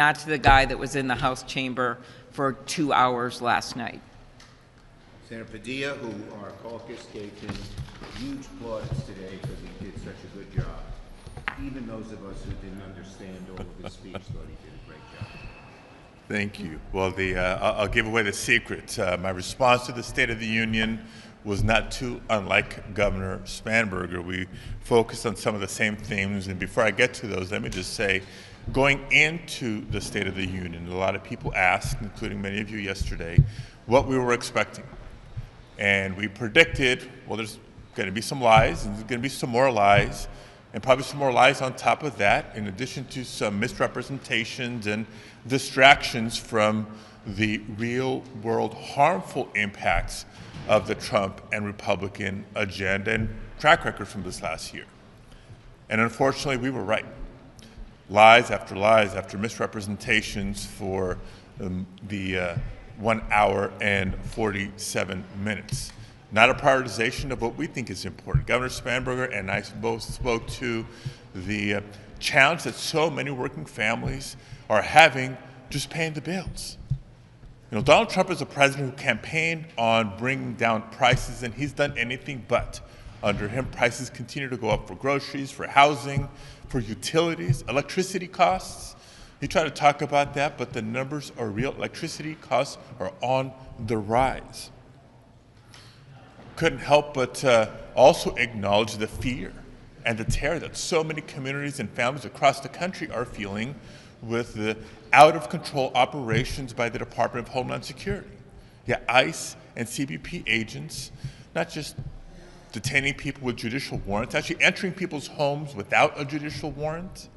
not to the guy that was in the House chamber for 2 hours last night. Senator Padilla, who our caucus gave him huge plaudits today because he did such a good job. Even those of us who didn't understand all of his speech thought he did a great job. Thank you. Well, I'll give away the secret. My response to the State of the Union was not too unlike Governor Spanberger. We focused on some of the same themes, and before I get to those, let me just say, going into the State of the Union, a lot of people asked, including many of you yesterday, what we were expecting. And we predicted, well, there's going to be some lies, and there's going to be some more lies, and probably some more lies on top of that, in addition to some misrepresentations and distractions from the real-world harmful impacts of the Trump and Republican agenda and track record from this last year. And unfortunately, we were right. Lies after misrepresentations for the 1 hour and 47 minutes. Not a prioritization of what we think is important. Governor Spanberger and I both spoke to the challenge that so many working families are having just paying the bills. You know, Donald Trump is a president who campaigned on bringing down prices, and he's done anything but. Under him, prices continue to go up for groceries, for housing, for utilities, electricity costs. He tried to talk about that, but the numbers are real. Electricity costs are on the rise. Couldn't help but also acknowledge the fear and the terror that so many communities and families across the country are feeling with the out-of-control operations by the Department of Homeland Security. Yeah, ICE and CBP agents, not just detaining people with judicial warrants, actually entering people's homes without a judicial warrant,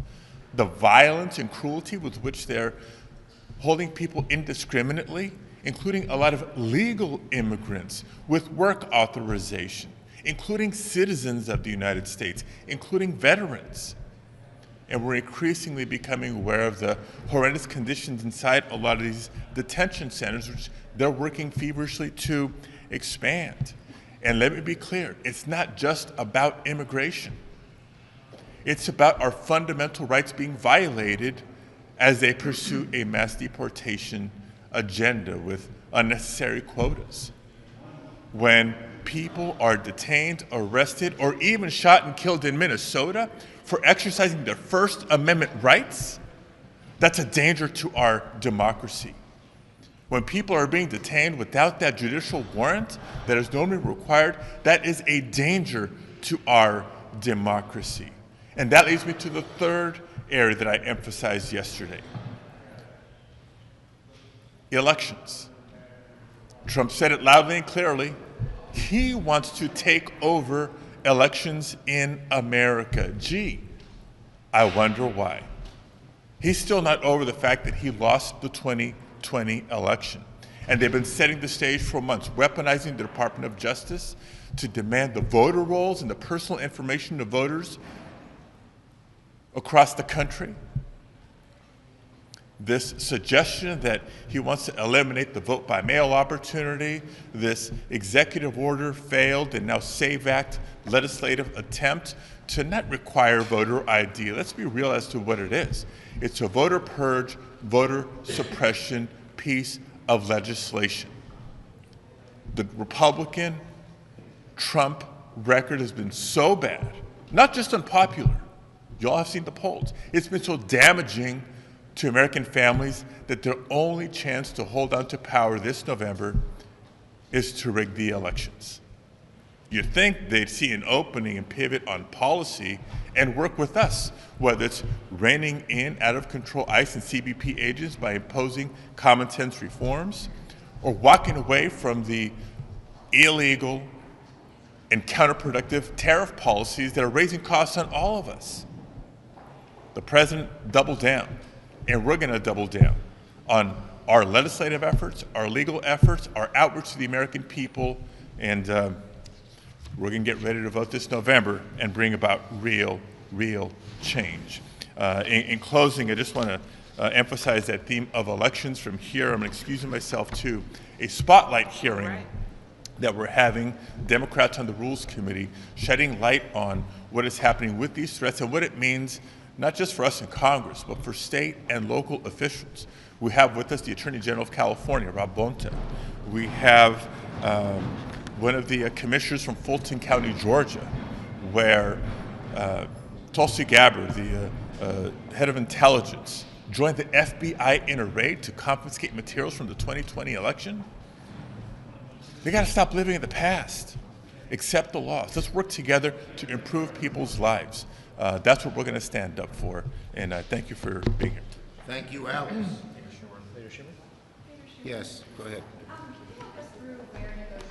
the violence and cruelty with which they're holding people indiscriminately, including a lot of legal immigrants with work authorization, including citizens of the United States, including veterans. And we're increasingly becoming aware of the horrendous conditions inside a lot of these detention centers, which they're working feverishly to expand. And let me be clear, it's not just about immigration. It's about our fundamental rights being violated as they pursue a mass deportation agenda with unnecessary quotas. When people are detained, arrested, or even shot and killed in Minnesota for exercising their First Amendment rights, that's a danger to our democracy. When people are being detained without that judicial warrant that is normally required, that is a danger to our democracy. And that leads me to the third area that I emphasized yesterday. Elections. Trump said it loudly and clearly. He wants to take over elections in America. Gee, I wonder why. He's still not over the fact that he lost the 2020 election. And they've been setting the stage for months, weaponizing the Department of Justice to demand the voter rolls and the personal information of voters across the country. This suggestion that he wants to eliminate the vote by mail opportunity, this executive order failed and now SAVE Act legislative attempt to not require voter ID. Let's be real as to what it is. It's a voter purge, voter suppression piece of legislation. The Republican Trump record has been so bad, not just unpopular. You all have seen the polls. It's been so damaging to American families that their only chance to hold on to power this November is to rig the elections. You'd think they'd see an opening and pivot on policy and work with us, whether it's reining in out-of-control ICE and CBP agents by imposing common-sense reforms, or walking away from the illegal and counterproductive tariff policies that are raising costs on all of us. The president doubled down, and we're going to double down on our legislative efforts, our legal efforts, our outreach to the American people, and we're going to get ready to vote this November and bring about real change. In closing, I just want to emphasize that theme of elections. From here, I'm excusing myself to a spotlight hearing that we're having, Democrats on the Rules Committee, shedding light on what is happening with these threats and what it means not just for us in Congress, but for state and local officials. We have with us the Attorney General of California, Rob Bonta. We have one of the commissioners from Fulton County, Georgia, where Tulsi Gabbard, the head of intelligence, joined the FBI in a raid to confiscate materials from the 2020 election. They got to stop living in the past. Accept the laws. Let's work together to improve people's lives. That's what we're going to stand up for. And thank you for being here. Thank you, Alice. Leader Schumer? Yes, go ahead. Can you walk us through where negotiations